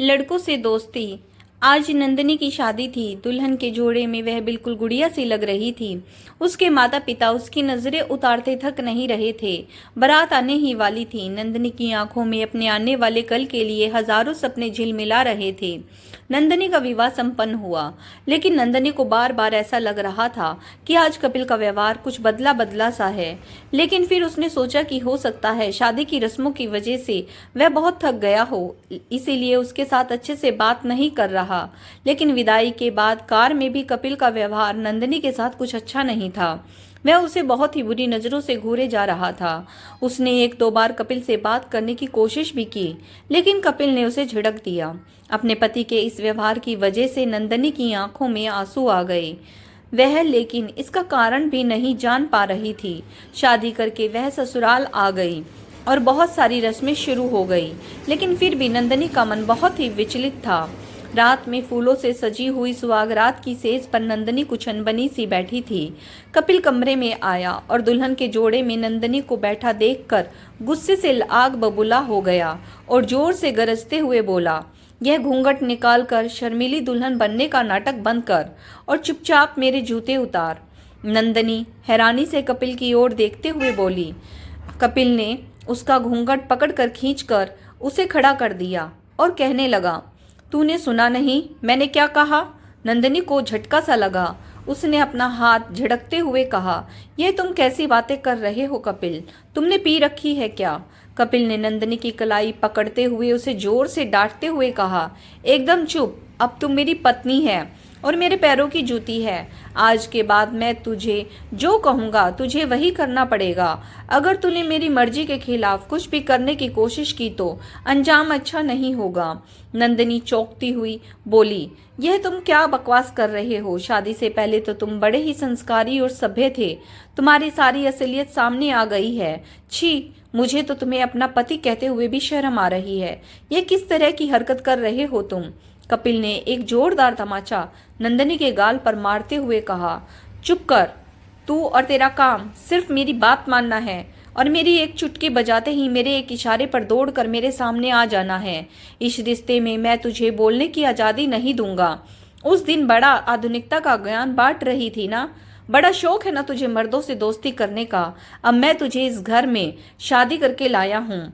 लड़कों से दोस्ती। आज नंदनी की शादी थी। दुल्हन के जोड़े में वह बिल्कुल गुड़िया सी लग रही थी। उसके माता पिता उसकी नजरें उतारते थक नहीं रहे थे। बारात आने ही वाली थी। नंदनी की आंखों में अपने आने वाले कल के लिए हजारों सपने झिलमिला रहे थे। नंदनी का विवाह संपन्न हुआ, लेकिन नंदनी को बार बार ऐसा लग रहा था कि आज कपिल का व्यवहार कुछ बदला बदला सा है। लेकिन फिर उसने सोचा कि हो सकता है शादी की रस्मों की वजह से वह बहुत थक गया हो, इसीलिए उसके साथ अच्छे से बात नहीं कर रहा। लेकिन विदाई के बाद कार में भी कपिल का व्यवहार नंदनी के साथ कुछ अच्छा नहीं था। वह उसे बहुत ही बुरी नज़रों से घूरे जा रहा था। उसने एक दो बार कपिल से बात करने की कोशिश भी की, लेकिन कपिल ने उसे झिड़क दिया। अपने पति के इस व्यवहार की वजह से नंदनी की आंखों में आंसू आ गए। वह लेकिन इसका कारण भी नहीं जान पा रही थी। शादी करके वह ससुराल आ गई और बहुत सारी रस्में शुरू हो गई, लेकिन फिर भी नंदनी का मन बहुत ही विचलित था। रात में फूलों से सजी हुई सुहागरात की सेज पर नंदनी कुछ अनबनी सी बैठी थी। कपिल कमरे में आया और दुल्हन के जोड़े में नंदनी को बैठा देखकर गुस्से से आग बबूला हो गया और जोर से गरजते हुए बोला, यह घूंघट निकालकर शर्मीली दुल्हन बनने का नाटक बंद कर और चुपचाप मेरे जूते उतार। नंदनी हैरानी से कपिल की ओर देखते हुए बोली। कपिल ने उसका घूंघट पकड़कर खींचकर उसे खड़ा कर दिया और कहने लगा, तूने सुना नहीं मैंने क्या कहा? नंदनी को झटका सा लगा। उसने अपना हाथ झटकते हुए कहा, यह तुम कैसी बातें कर रहे हो कपिल? तुमने पी रखी है क्या? कपिल ने नंदनी की कलाई पकड़ते हुए उसे जोर से डांटते हुए कहा, एकदम चुप। अब तुम मेरी पत्नी है और मेरे पैरों की जूती है। आज के बाद मैं तुझे जो कहूँगा तुझे वही करना पड़ेगा। अगर तूने मेरी मर्जी के खिलाफ कुछ भी करने की कोशिश की तो अंजाम अच्छा नहीं होगा। नंदनी चौंकती हुई बोली, यह तुम क्या बकवास कर रहे हो? शादी से पहले तो तुम बड़े ही संस्कारी और सभ्य थे। तुम्हारी सारी असलियत सामने आ गई है। छी, मुझे तो तुम्हें अपना पति कहते हुए भी शर्म आ रही है। यह किस तरह की हरकत कर रहे हो तुम? कपिल ने एक जोरदार तमाचा नंदनी के गाल पर मारते हुए कहा, चुप कर। तू और तेरा काम सिर्फ मेरी बात मानना है और मेरी एक चुटकी बजाते ही मेरे एक इशारे पर दौड़कर मेरे सामने आ जाना है। इस रिश्ते में मैं तुझे बोलने की आज़ादी नहीं दूंगा। उस दिन बड़ा आधुनिकता का ज्ञान बांट रही थी ना? बड़ा शौक है ना तुझे मर्दों से दोस्ती करने का? अब मैं तुझे इस घर में शादी करके लाया हूँ।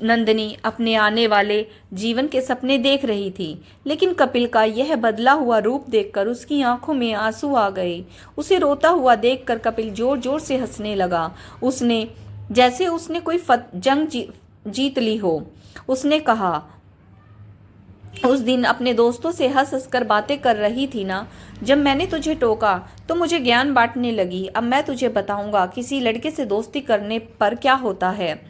नंदनी अपने आने वाले जीवन के सपने देख रही थी, लेकिन कपिल का यह बदला हुआ रूप देखकर उसकी आंखों में आंसू आ गए। उसे रोता हुआ देखकर कपिल जोर जोर से हंसने लगा। उसने जैसे उसने कोई जंग जीत ली हो। उसने कहा, उस दिन अपने दोस्तों से हंस हंस कर बातें कर रही थी ना? जब मैंने तुझे टोका तो मुझे ज्ञान बांटने लगी। अब मैं तुझे बताऊंगा किसी लड़के से दोस्ती करने पर क्या होता है।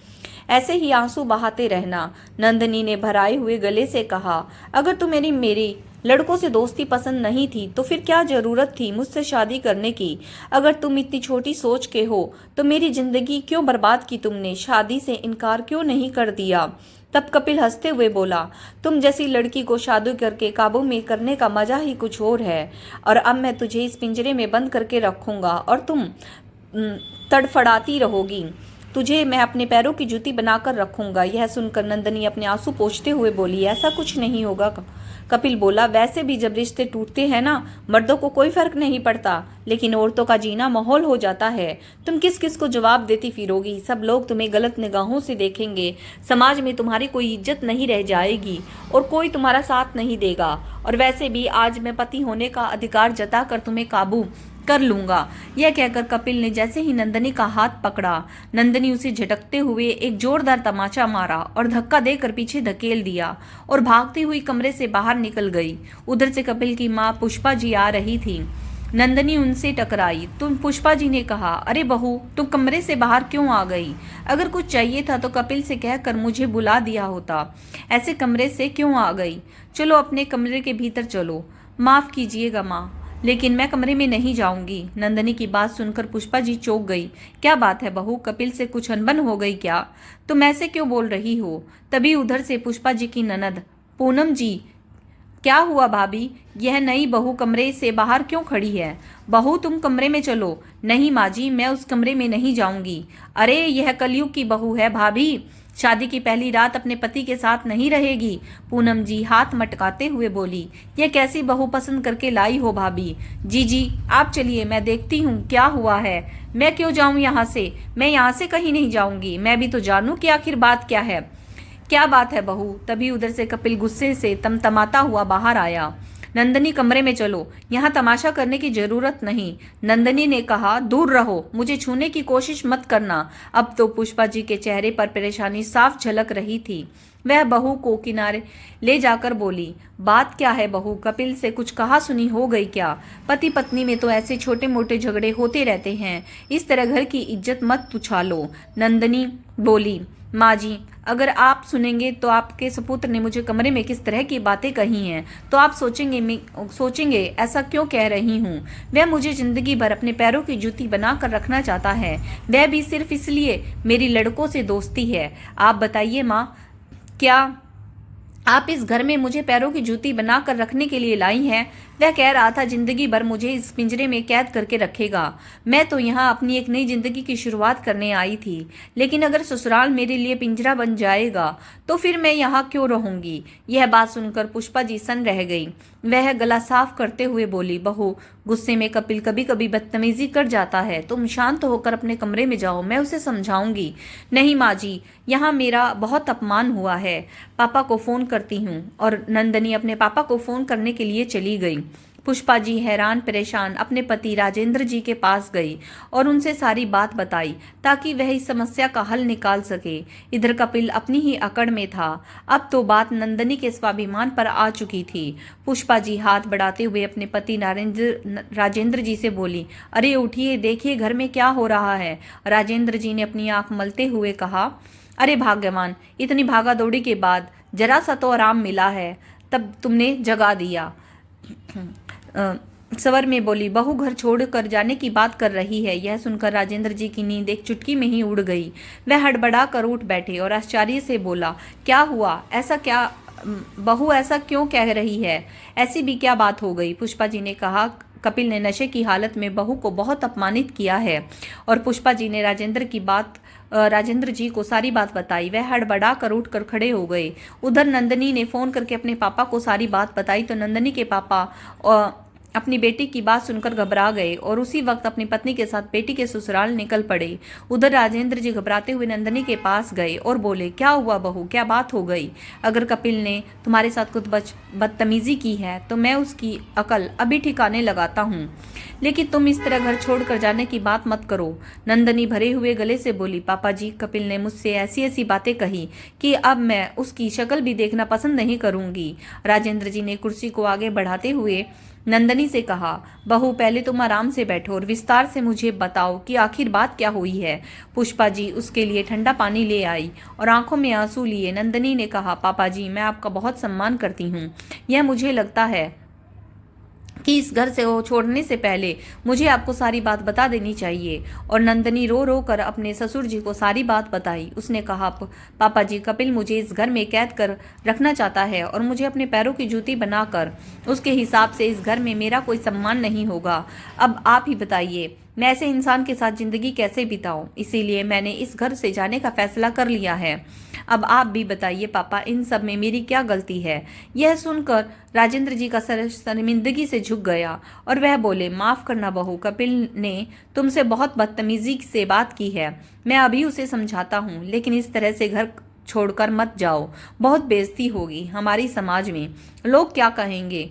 ऐसे ही आंसू बहाते रहना। नंदनी ने भराए हुए गले से कहा, अगर तू मेरी लड़कों से दोस्ती पसंद नहीं थी तो फिर क्या जरूरत थी मुझसे शादी करने की? अगर तुम इतनी छोटी सोच के हो तो मेरी जिंदगी क्यों बर्बाद की तुमने? शादी से इनकार क्यों नहीं कर दिया? तब कपिल हंसते हुए बोला, तुम जैसी लड़की को शादी करके काबू में करने का मजा ही कुछ और है। और अब मैं तुझे इस पिंजरे में बंद करके रखूंगा और तुम तड़फड़ाती रहोगी। तुझे मैं अपने पैरों की जूती बनाकर रखूंगा। यह सुनकर नंदनी अपने आंसू पोंछते हुए बोली, ऐसा कुछ नहीं होगा। कपिल बोला, वैसे भी जब रिश्ते टूटते हैं ना, मर्दों को कोई फर्क नहीं पड़ता, लेकिन औरतों का जीना माहौल हो जाता है। तुम किस किस को जवाब देती फिरोगी? सब लोग तुम्हें गलत निगाहों से देखेंगे। समाज में तुम्हारी कोई इज्जत नहीं रह जाएगी और कोई तुम्हारा साथ नहीं देगा। और वैसे भी आज मैं पति होने का अधिकार जताकर तुम्हें काबू कर लूंगा। यह कहकर कपिल ने जैसे ही नंदनी का हाथ पकड़ा, नंदनी उसे झटकते हुए एक जोरदार तमाचा मारा और धक्का देकर पीछे धकेल दिया और भागती हुई कमरे से बाहर निकल गई। उधर से कपिल की माँ पुष्पा जी आ रही थी। नंदनी उनसे टकराई। तुम? पुष्पा जी ने कहा, अरे बहू, तुम कमरे से बाहर क्यों आ गई? अगर कुछ चाहिए था तो कपिल से कहकर मुझे बुला दिया होता। ऐसे कमरे से क्यों आ गई? चलो अपने कमरे के भीतर चलो। माफ कीजिएगा माँ, लेकिन मैं कमरे में नहीं जाऊंगी। नंदनी की बात सुनकर पुष्पा जी चौंक गई। क्या बात है बहू, कपिल से कुछ अनबन हो गई क्या? तुम ऐसे क्यों बोल रही हो? तभी उधर से पुष्पा जी की ननद, पूनम जी, क्या हुआ भाभी? यह नई बहू कमरे से बाहर क्यों खड़ी है? बहू तुम कमरे में चलो। नहीं माँ जी, मैं उस कमरे में नहीं जाऊंगी। अरे यह कलयुग की बहू है भाभी, शादी की पहली रात अपने पति के साथ नहीं रहेगी? पूनम जी हाथ मटकाते हुए बोली। यह कैसी बहू पसंद करके लाई हो भाभी? जी जी, आप चलिए, मैं देखती हूँ क्या हुआ है। मैं क्यों जाऊं यहाँ से? मैं यहाँ से कहीं नहीं जाऊंगी। मैं भी तो जानूं कि आखिर बात क्या है। क्या बात है बहू? तभी उधर से कपिल गुस्से से तमतमाता हुआ बाहर आया। नंदनी, कमरे में चलो, यहाँ तमाशा करने की जरूरत नहीं। नंदनी ने कहा, दूर रहो, मुझे छूने की कोशिश मत करना। अब तो पुष्पा जी के चेहरे पर परेशानी साफ झलक रही थी। वह बहू को किनारे ले जाकर बोली, बात क्या है बहू? कपिल से कुछ कहा सुनी हो गई क्या? पति पत्नी में तो ऐसे छोटे मोटे झगड़े होते रहते हैं, इस तरह घर की इज्जत मत उछालो। नंदनी बोली, माँ जी, अगर आप सुनेंगे तो आपके सपुत्र ने मुझे कमरे में किस तरह की बातें कही हैं तो आप सोचेंगे ऐसा क्यों कह रही हूँ। वह मुझे जिंदगी भर अपने पैरों की जूती बना कर रखना चाहता है, वह भी सिर्फ इसलिए मेरी लड़कों से दोस्ती है। आप बताइए माँ, क्या आप इस घर में मुझे पैरों की जूती बनाकर रखने के लिए लाई हैं? वह कह रहा था जिंदगी भर मुझे इस पिंजरे में कैद करके रखेगा। मैं तो यहाँ अपनी एक नई जिंदगी की शुरुआत करने आई थी, लेकिन अगर ससुराल मेरे लिए पिंजरा बन जाएगा तो फिर मैं यहाँ क्यों रहूंगी? यह बात सुनकर पुष्पा जी सन रह गई। वह गला साफ करते हुए बोली, बहू, गुस्से में कपिल कभी कभी बदतमीजी कर जाता है, तुम शांत होकर अपने कमरे में जाओ, मैं उसे समझाऊंगी। नहीं माँ जी, यहाँ मेरा बहुत अपमान हुआ है, पापा को फोन करती हूँ। और नंदनी अपने पापा को फोन करने के लिए चली गई। पुष्पा जी हैरान परेशान अपने पति राजेंद्र जी के पास गई और उनसे सारी बात बताई ताकि वह इस समस्या का हल निकाल सके। इधर कपिल अपनी ही अकड़ में था। अब तो बात नंदनी के स्वाभिमान पर आ चुकी थी। पुष्पा जी हाथ बढ़ाते हुए अपने पति राजेंद्र जी से बोली, अरे उठिए, देखिए घर में क्या हो रहा है। राजेंद्र जी ने अपनी आंख मलते हुए कहा, अरे भाग्यवान, इतनी भागा दौड़ी के बाद जरा सा तो आराम मिला है, तब तुमने जगा दिया। सवर में बोली, बहू घर छोड़ कर जाने की बात कर रही है। यह सुनकर राजेंद्र जी की नींद एक चुटकी में ही उड़ गई। वह हड़बड़ा कर उठ बैठे और आश्चर्य से बोला, क्या हुआ? ऐसा क्या बहू, ऐसा क्यों कह रही है? ऐसी भी क्या बात हो गई? पुष्पा जी ने कहा, कपिल ने नशे की हालत में बहू को बहुत अपमानित किया है। और पुष्पा जी ने राजेंद्र जी को सारी बात बताई। वह हड़बड़ा कर उठ कर खड़े हो गए। उधर नंदनी ने फोन करके अपने पापा को सारी बात बताई तो नंदनी के पापा अपनी बेटी की बात सुनकर घबरा गए और उसी वक्त अपनी पत्नी के साथ बेटी के ससुराल निकल पड़े। उधर राजेंद्र जी घबराते हुए नंदनी के पास गए और बोले, क्या हुआ बहू, क्या बात हो गई? अगर कपिल ने तुम्हारे साथ कुछ बदतमीजी की है तो मैं उसकी अकल अभी ठिकाने लगाता हूँ, लेकिन तुम इस तरह घर छोड़कर जाने की बात मत करो। नंदनी भरे हुए गले से बोली, पापा जी, कपिल ने मुझसे ऐसी ऐसी बातें कही कि अब मैं उसकी शक्ल भी देखना पसंद नहीं करूंगी। राजेंद्र जी ने कुर्सी को आगे बढ़ाते हुए नंदनी से कहा, बहू, पहले तुम आराम से बैठो और विस्तार से मुझे बताओ कि आखिर बात क्या हुई है। पुष्पा जी उसके लिए ठंडा पानी ले आई और आंखों में आंसू लिए नंदनी ने कहा, पापा जी, मैं आपका बहुत सम्मान करती हूँ। यह मुझे लगता है कि इस घर से वो छोड़ने से पहले मुझे आपको सारी बात बता देनी चाहिए। और नंदनी रो रो कर अपने ससुर जी को सारी बात बताई। उसने कहा, पापा जी, कपिल मुझे इस घर में कैद कर रखना चाहता है और मुझे अपने पैरों की जूती बनाकर उसके हिसाब से इस घर में मेरा कोई सम्मान नहीं होगा। अब आप ही बताइए, मैं ऐसे इंसान के साथ जिंदगी कैसे बिताऊं? इसीलिए मैंने इस घर से जाने का फैसला कर लिया है। अब आप भी बताइए पापा, इन सब में मेरी क्या गलती है? यह सुनकर राजेंद्र जी का सर शर्मिंदगी से झुक गया और वह बोले, माफ करना बहू, कपिल ने तुमसे बहुत बदतमीजी से बात की है। मैं अभी उसे समझाता हूँ, लेकिन इस तरह से घर छोड़कर मत जाओ, बहुत बेइज्जती होगी हमारी समाज में। लोग क्या कहेंगे?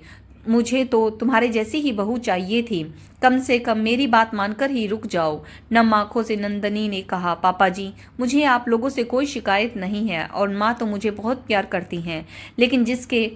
मुझे तो तुम्हारे जैसी ही बहू चाहिए थी। कम से कम मेरी बात मानकर ही रुक जाओ। नम आंखों से नंदनी ने कहा, पापा जी, मुझे आप लोगों से कोई शिकायत नहीं है और माँ तो मुझे बहुत प्यार करती हैं, लेकिन जिसके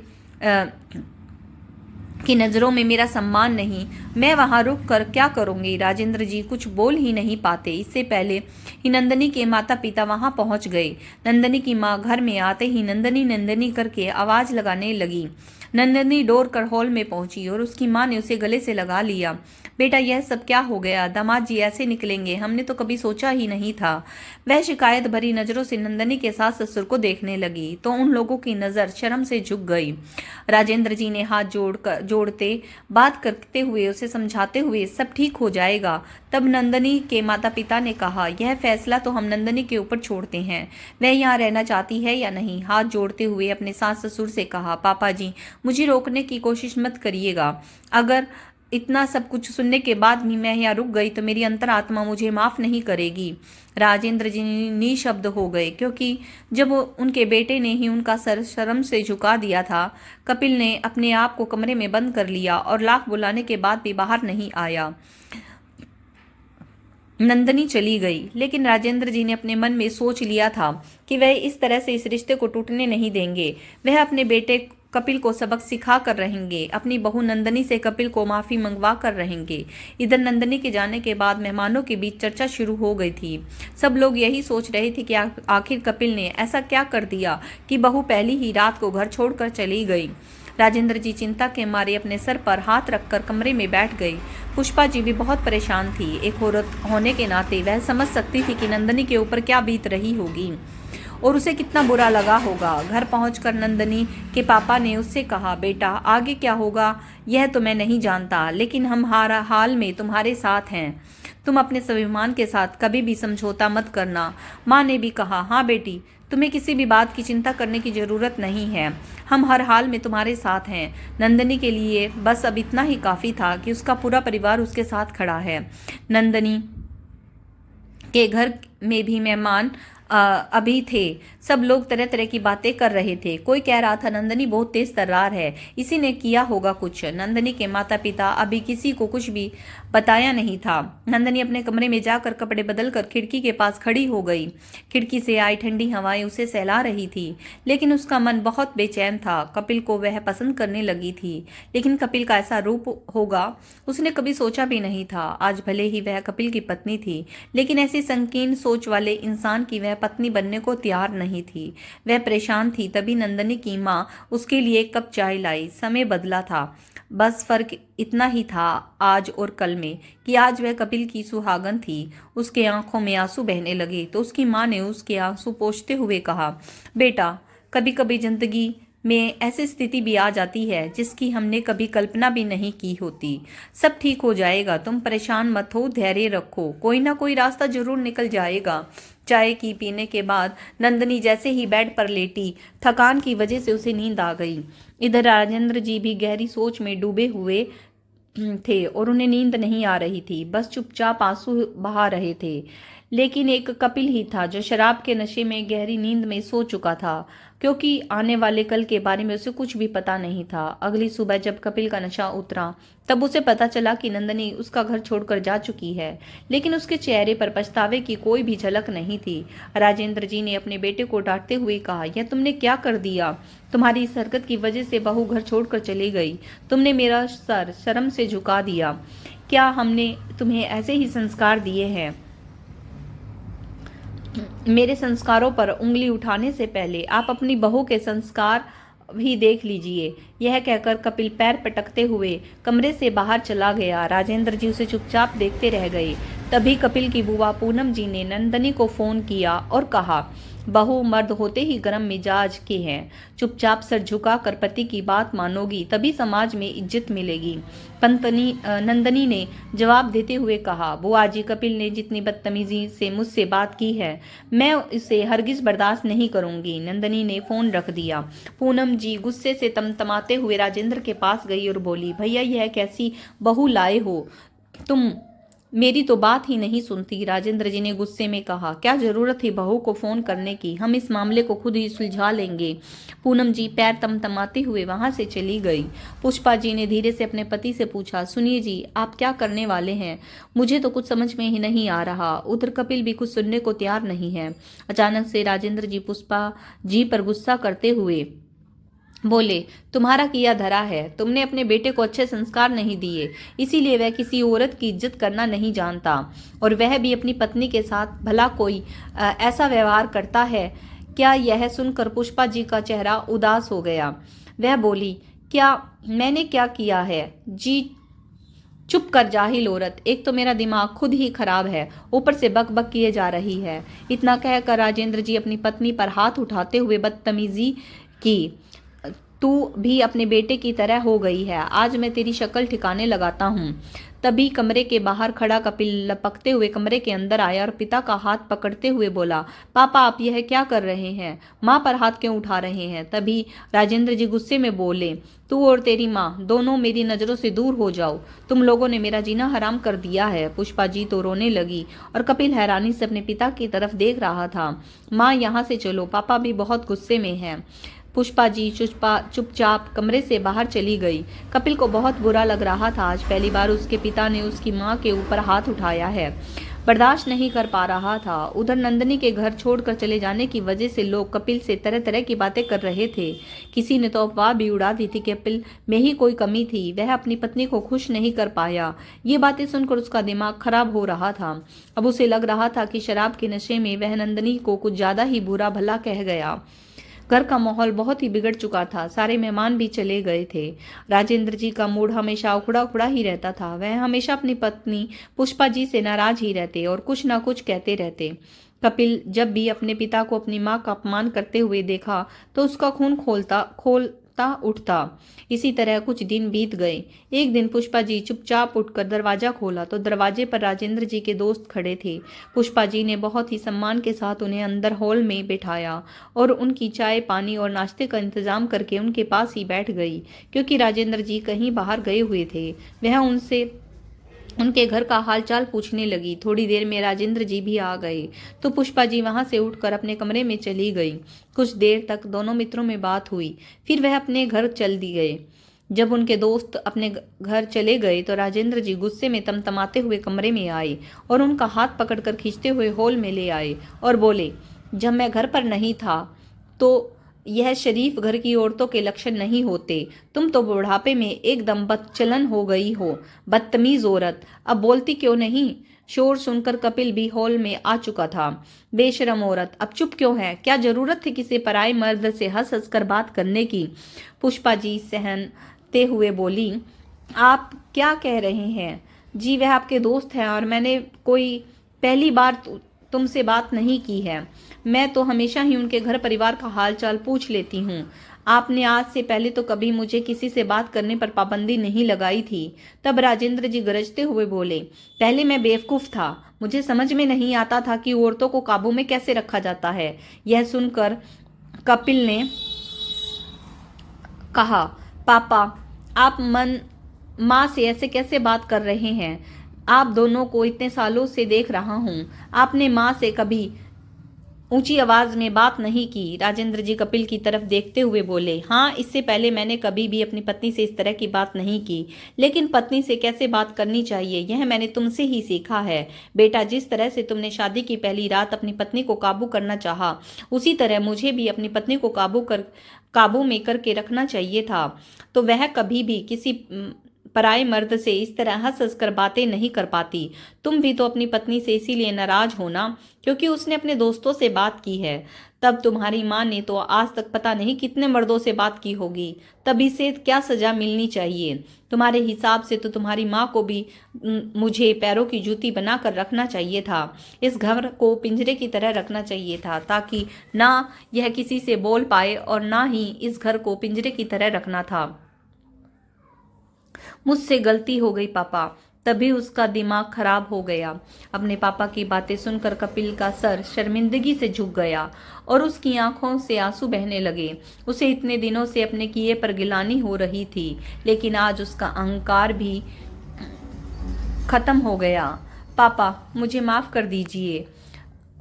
की नज़रों में मेरा सम्मान नहीं, मैं वहां रुक कर क्या करूंगी? राजेंद्र जी कुछ बोल ही नहीं पाते। इससे पहले ही नंदनी के माता पिता वहां पहुंच गए। नंदनी की माँ घर में आते ही नंदनी नंदनी करके आवाज लगाने लगी। नंदनी दौड़ कर हॉल में पहुंची और उसकी माँ ने उसे गले से लगा लिया। बेटा, यह सब क्या हो गया? दामाद जी ऐसे निकलेंगे, हमने तो कभी सोचा ही नहीं था। वह शिकायत भरी नजरों से नंदनी के सास ससुर को देखने लगी तो उन लोगों की नजर शर्म से झुक गई। राजेंद्र जी ने हाथ जोड़ जोड़ते, बात करते हुए, उसे समझाते हुए सब ठीक हो जाएगा। तब नंदनी के माता पिता ने कहा, यह फैसला तो हम नंदनी के ऊपर छोड़ते हैं, वह यहाँ रहना चाहती है या नहीं। हाथ जोड़ते हुए अपने सास ससुर से कहा, पापा जी मुझे रोकने की कोशिश मत करिएगा। अगर इतना सब कुछ सुनने के बाद भी मैं यहाँ रुक गई तो मेरी अंतरात्मा मुझे माफ नहीं करेगी। राजेंद्र जी निशब्द हो गए, क्योंकि जब उनके बेटे ने ही उनका सर शर्म से झुका दिया था। कपिल ने अपने आप को कमरे में बंद कर लिया और लाख बुलाने के बाद भी बाहर नहीं आया। नंदनी चली गई, लेकिन राजेंद्र जी ने अपने मन में सोच लिया था कि वह इस तरह से इस रिश्ते को टूटने नहीं देंगे। वह अपने बेटे कपिल को सबक सिखा कर रहेंगे, अपनी बहू नंदनी से कपिल को माफी मंगवा कर रहेंगे। इधर नंदनी के जाने के बाद मेहमानों के बीच चर्चा शुरू हो गई थी। सब लोग यही सोच रहे थे कि आखिर कपिल ने ऐसा क्या कर दिया कि बहू पहली ही रात को घर छोड़कर चली गई। राजेंद्र जी चिंता के मारे अपने सर पर हाथ रखकर कमरे में बैठ गई। पुष्पा जी भी बहुत परेशान थी। एक औरत होने के नाते वह समझ सकती थी कि नंदनी के ऊपर क्या बीत रही होगी और उसे कितना बुरा लगा होगा। घर पहुंचकर नंदनी के पापा ने उससे कहा, बेटा आगे क्या होगा यह तो मैं नहीं जानता, लेकिन हम हर हाल में तुम्हारे साथ हैं। तुम अपने स्वाभिमान के साथ कभी भी समझौता मत करना। माँ ने भी कहा, हाँ बेटी, तुम्हें किसी भी बात की चिंता करने की जरूरत नहीं है, हम हर हाल में तुम्हारे साथ हैं। नंदनी के लिए बस अब इतना ही काफी था कि उसका पूरा परिवार उसके साथ खड़ा है। नंदनी के घर में भी मेहमान अभी थे। सब लोग तरह तरह की बातें कर रहे थे। कोई कह रहा था नंदनी बहुत तेज तर्रार है, इसी ने किया होगा कुछ। नंदनी के माता पिता अभी किसी को कुछ भी बताया नहीं था। नंदनी अपने कमरे में जाकर कपड़े बदलकर खिड़की के पास खड़ी हो गई। खिड़की से आई ठंडी हवाएं उसे सहला रही थी, लेकिन उसका मन बहुत बेचैन था। कपिल को वह पसंद करने लगी थी, लेकिन कपिल का ऐसा रूप होगा उसने कभी सोचा भी नहीं था। आज भले ही वह कपिल की पत्नी थी, लेकिन ऐसी संकीर्ण सोच वाले इंसान की वह पत्नी बनने को तैयार नहीं थी। वह परेशान थी। तभी नंदनी की माँ उसके लिए एक कप चाय लाई। समय बदला था, बस फर्क इतना ही था आज और कल में कि आज वह कपिल की सुहागन थी। उसके आंखों में आंसू बहने लगे तो उसकी माँ ने उसके आंसू पोंछते हुए कहा, बेटा कभी कभी जिंदगी में ऐसी स्थिति भी आ जाती है जिसकी हमने कभी कल्पना भी नहीं की होती। सब ठीक हो जाएगा, तुम परेशान मत हो, धैर्य रखो, कोई ना कोई रास्ता जरूर निकल जाएगा। चाय की पीने के बाद नंदनी जैसे ही बेड पर लेटी, थकान की वजह से उसे नींद आ गई। इधर राजेंद्र जी भी गहरी सोच में डूबे हुए थे और उन्हें नींद नहीं आ रही थी, बस चुपचाप आंसू बहा रहे थे। लेकिन एक कपिल ही था जो शराब के नशे में गहरी नींद में सो चुका था, क्योंकि आने वाले कल के बारे में उसे कुछ भी पता नहीं था। अगली सुबह जब कपिल का नशा उतरा तब उसे पता चला कि नंदनी उसका घर छोड़कर जा चुकी है, लेकिन उसके चेहरे पर पछतावे की कोई भी झलक नहीं थी। राजेंद्र जी ने अपने बेटे को डांटते हुए कहा, यह तुमने क्या कर दिया? तुम्हारी इस हरकत की वजह से बहू घर छोड़कर चली गई। तुमने मेरा सर शर्म से झुका दिया। क्या हमने तुम्हें ऐसे ही संस्कार दिए हैं? मेरे संस्कारों पर उंगली उठाने से पहले आप अपनी बहू के संस्कार भी देख लीजिए। यह कहकर कपिल पैर पटकते हुए कमरे से बाहर चला गया। राजेंद्र जी उसे चुपचाप देखते रह गए। तभी कपिल की बुआ पूनम जी ने नंदनी को फोन किया और कहा, बहू मर्द होते ही गर्म मिजाज के हैं, चुपचाप सर झुका कर पति की बात मानोगी तभी समाज में इज्जत मिलेगी। नंदनी ने जवाब देते हुए कहा, बुआ जी कपिल ने जितनी बदतमीजी से मुझसे बात की है मैं इसे हरगिज बर्दाश्त नहीं करूंगी। नंदनी ने फोन रख दिया। पूनम जी गुस्से से तमतमाते हुए राजेंद्र के पास गई और बोली, भैया यह कैसी बहू लाए हो तुम, मेरी तो बात ही नहीं सुनती। राजेंद्र जी ने गुस्से में कहा, क्या जरूरत थी बहू को फोन करने की, हम इस मामले को खुद ही सुलझा लेंगे। पूनम जी पैर तमतमाते हुए वहां से चली गई। पुष्पा जी ने धीरे से अपने पति से पूछा, सुनिए जी आप क्या करने वाले हैं? मुझे तो कुछ समझ में ही नहीं आ रहा। उधर कपिल भी कुछ सुनने को तैयार नहीं है। अचानक से राजेंद्र जी पुष्पा जी पर गुस्सा करते हुए बोले, तुम्हारा किया धरा है, तुमने अपने बेटे को अच्छे संस्कार नहीं दिए, इसीलिए वह किसी औरत की इज्जत करना नहीं जानता, और वह भी अपनी पत्नी के साथ भला कोई ऐसा व्यवहार करता है क्या? यह सुनकर पुष्पा जी का चेहरा उदास हो गया। वह बोली, क्या मैंने क्या किया है जी? चुप कर जाहिल औरत, एक तो मेरा दिमाग खुद ही खराब है, ऊपर से बक बक किए जा रही है। इतना कहकर राजेंद्र जी अपनी पत्नी पर हाथ उठाते हुए बदतमीजी की। तू भी अपने बेटे की तरह हो गई है। आज मैं तेरी शक्ल ठिकाने लगाता हूँ। तभी कमरे के बाहर खड़ा कपिल लपकते हुए कमरे के अंदर आया और पिता का हाथ पकड़ते हुए बोला, पापा आप यह क्या कर रहे हैं? माँ पर हाथ क्यों उठा रहे हैं? तभी राजेंद्र जी गुस्से में बोले, तू और तेरी माँ दोनों मेरी नजरों से दूर हो जाओ। तुम लोगों ने मेरा जीना हराम कर दिया है। पुष्पा जी तो रोने लगी और कपिल हैरानी से अपने पिता की तरफ देख रहा था। माँ यहाँ से चलो, पापा भी बहुत गुस्से में हैं। पुष्पा जी चुपचाप कमरे से बाहर चली गई। कपिल को बहुत बुरा लग रहा था। आज पहली बार उसके पिता ने उसकी माँ के ऊपर हाथ उठाया है। बर्दाश्त नहीं कर पा रहा था। उधर नंदिनी के घर छोड़कर चले जाने की वजह से लोग कपिल से तरह तरह की बातें कर रहे थे। किसी ने तो अफवाह भी उड़ा दी थी कि कपिल में ही कोई कमी थी, वह अपनी पत्नी को खुश नहीं कर पाया। ये बातें सुनकर उसका दिमाग खराब हो रहा था। अब उसे लग रहा था कि शराब के नशे में वह नंदिनी को कुछ ज्यादा ही बुरा भला कह गया। घर का माहौल बहुत ही बिगड़ चुका था। सारे मेहमान भी चले गए थे। राजेंद्र जी का मूड हमेशा उखड़ा उखड़ा ही रहता था। वह हमेशा अपनी पत्नी पुष्पा जी से नाराज ही रहते और कुछ ना कुछ कहते रहते। कपिल जब भी अपने पिता को अपनी मां का अपमान करते हुए देखा तो उसका खून खोलता उठता। इसी तरह कुछ दिन बीत गए। एक दिन पुष्पा जी चुपचाप उठकर दरवाजा खोला तो दरवाजे पर राजेंद्र जी के दोस्त खड़े थे। पुष्पा जी ने बहुत ही सम्मान के साथ उन्हें अंदर हॉल में बैठाया और उनकी चाय पानी और नाश्ते का इंतजाम करके उनके पास ही बैठ गई। क्योंकि राजेंद्र जी कहीं बाहर गए हुए थे, वह उनसे उनके घर का हालचाल पूछने लगी। थोड़ी देर में राजेंद्र जी भी आ गए तो पुष्पा जी वहां से उठकर अपने कमरे में चली गई। कुछ देर तक दोनों मित्रों में बात हुई, फिर वह अपने घर चल दी गए। जब उनके दोस्त अपने घर चले गए तो राजेंद्र जी गुस्से में तमतमाते हुए कमरे में आए और उनका हाथ पकड़कर खींचते हुए हॉल में ले आए और बोले, जब मैं घर पर नहीं था तो यह शरीफ घर की औरतों के लक्षण नहीं होते। तुम तो बुढ़ापे में एकदम बदचलन हो गई हो। बदतमीज औरत, अब बोलती क्यों नहीं? शोर सुनकर कपिल भी हॉल में आ चुका था। बेशरम औरत, अब चुप क्यों है? क्या जरूरत थी किसी पराये मर्द से हंस हंस कर बात करने की? पुष्पा जी सहनते हुए बोली, आप क्या कह रहे हैं जी? वह आपके दोस्त हैं और मैंने कोई पहली बार तुमसे बात नहीं की है। मैं तो हमेशा ही उनके घर परिवार का हालचाल पूछ लेती हूँ। आपने आज से पहले तो कभी मुझे किसी से बात करने पर पाबंदी नहीं लगाई थी। तब राजेंद्र जी गरजते हुए बोले, पहले मैं बेवकूफ था, मुझे समझ में नहीं आता था कि औरतों को काबू में कैसे रखा जाता है। यह सुनकर कपिल ने कहा, पापा आप माँ से ऐसे कैसे बात कर रहे हैं? आप दोनों को इतने सालों से देख रहा हूँ, आपने माँ से कभी ऊंची आवाज में बात नहीं की। राजेंद्र जी कपिल की तरफ देखते हुए बोले, हाँ, इससे पहले मैंने कभी भी अपनी पत्नी से इस तरह की बात नहीं की, लेकिन पत्नी से कैसे बात करनी चाहिए यह मैंने तुमसे ही सीखा है। बेटा, जिस तरह से तुमने शादी की पहली रात अपनी पत्नी को काबू करना चाहा, उसी तरह मुझे भी अपनी पत्नी को काबू में करके रखना चाहिए था। तो वह कभी भी किसी पराये मर्द से इस तरह हंस हंस कर बातें नहीं कर पाती। तुम भी तो अपनी पत्नी से इसीलिए नाराज हो ना, क्योंकि उसने अपने दोस्तों से बात की है। तब तुम्हारी माँ ने तो आज तक पता नहीं कितने मर्दों से बात की होगी। तब इसे क्या सजा मिलनी चाहिए? तुम्हारे हिसाब से तो तुम्हारी माँ को भी मुझे पैरों की जूती बनाकर रखना चाहिए था। इस घर को पिंजरे की तरह रखना चाहिए था, ताकि ना यह किसी से बोल पाए और ना ही इस घर को पिंजरे की तरह रखना था। मुझसे गलती हो गई पापा। तभी उसका दिमाग खराब हो गया। अपने पापा की बातें सुनकर कपिल का सर शर्मिंदगी से झुक गया और उसकी आंखों से आंसू बहने लगे। उसे इतने दिनों से अपने किए पर गिलानी हो रही थी, लेकिन आज उसका अहंकार भी खत्म हो गया। पापा मुझे माफ कर दीजिए।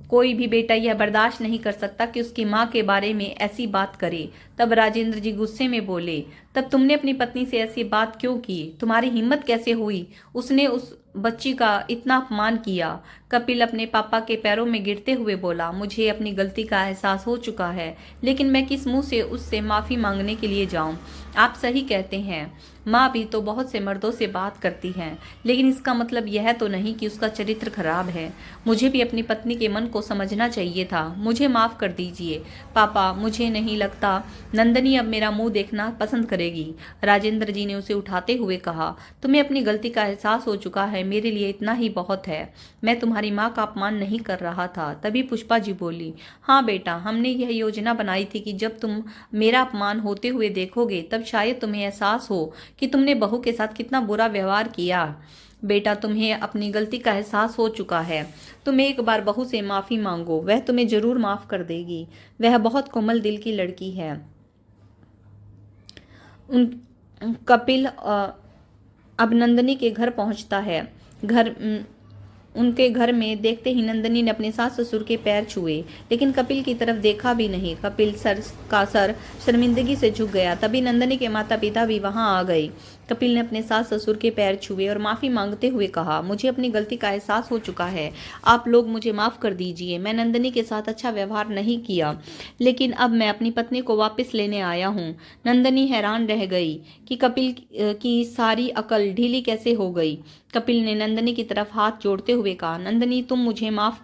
कोई भी बेटा यह बर्दाश्त नहीं कर सकता कि उसकी माँ के बारे में ऐसी बात करे। तब राजेंद्र जी गुस्से में बोले, तब तुमने अपनी पत्नी से ऐसी बात क्यों की? तुम्हारी हिम्मत कैसे हुई? उसने उस बच्ची का इतना अपमान किया। कपिल अपने पापा के पैरों में गिरते हुए बोला, मुझे अपनी गलती का एहसास हो चुका है, लेकिन मैं किस मुंह से उससे माफी मांगने के लिए जाऊं? आप सही कहते हैं। माँ भी तो बहुत से मर्दों से बात करती है, लेकिन इसका मतलब यह तो नहीं कि उसका चरित्र खराब है। मुझे भी अपनी पत्नी के मन को समझना चाहिए था। मुझे माफ़ कर दीजिए पापा, मुझे नहीं लगता नंदनी अब मेरा मुंह देखना पसंद करेगी। राजेंद्र जी ने उसे उठाते हुए कहा, तुम्हें अपनी गलती का एहसास हो चुका है, मेरे लिए इतना ही बहुत है। मैं तुम्हारी माँ का अपमान नहीं कर रहा था। तभी पुष्पा जी बोली, हाँ बेटा, हमने यह योजना बनाई थी कि जब तुम मेरा अपमान होते हुए देखोगे तब शायद तुम्हें एहसास हो कि तुमने बहू के साथ कितना बुरा व्यवहार किया। बेटा, तुम्हें अपनी गलती का एहसास हो चुका है। तुम एक बार बहू से माफ़ी मांगो, वह तुम्हें जरूर माफ़ कर देगी। वह बहुत कोमल दिल की लड़की है। उन कपिल अब नंदनी के घर पहुंचता है। उनके घर में देखते ही नंदनी ने अपने सास ससुर के पैर छुए, लेकिन कपिल की तरफ देखा भी नहीं। कपिल सर शर्मिंदगी से झुक गया। तभी नंदनी के माता पिता भी वहां आ गए। कपिल ने अपने सास ससुर के पैर छुए और माफ़ी मांगते हुए कहा, मुझे अपनी गलती का एहसास हो चुका है। आप लोग मुझे माफ़ कर दीजिए। मैं नंदनी के साथ अच्छा व्यवहार नहीं किया, लेकिन अब मैं अपनी पत्नी को वापस लेने आया हूँ। नंदनी हैरान रह गई कि कपिल की सारी अकल ढीली कैसे हो गई। कपिल ने नंदनी की तरफ हाथ जोड़ते हुए कहा, नंदनी, तुम मुझे माफ़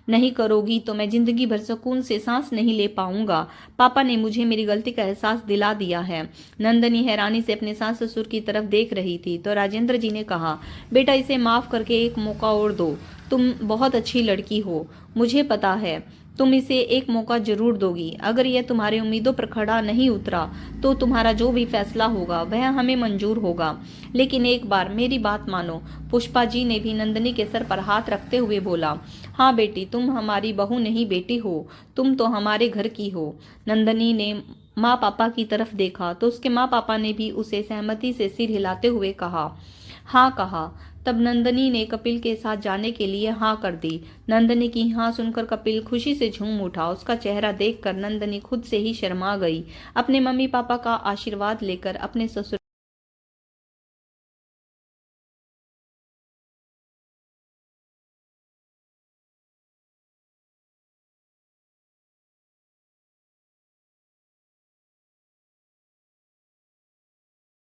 नहीं करोगी तो मैं जिंदगी भर सुकून से सांस नहीं ले पाऊंगा। पापा ने मुझे मेरी गलती का एहसास दिला दिया है। नंदनी हैरानी से अपने सास ससुर की तरफ देख रही थी तो राजेंद्र जी ने कहा, बेटा, इसे माफ करके एक मौका और दो। तुम बहुत अच्छी लड़की हो, मुझे पता है तुम इसे एक मौका जरूर दोगी। अगर यह तुम्हारी उम्मीदों पर खड़ा नहीं उतरा तो तुम्हारा जो भी फैसला होगा वह हमें मंजूर होगा, लेकिन एक बार मेरी बात मानो। पुष्पा जी ने भी नंदनी के सर पर हाथ रखते हुए बोला, हाँ बेटी, तुम हमारी बहू नहीं बेटी हो, तुम तो हमारे घर की हो। नंदनी ने माँ पापा की तरफ देखा तो उसके माँ पापा ने भी उसे सहमति से सिर हिलाते हुए हाँ कहा। तब नंदनी ने कपिल के साथ जाने के लिए हाँ कर दी। नंदनी की हाँ सुनकर कपिल खुशी से झूम उठा। उसका चेहरा देखकर नंदनी खुद से ही शर्मा गई। अपने मम्मी पापा का आशीर्वाद लेकर अपने ससुर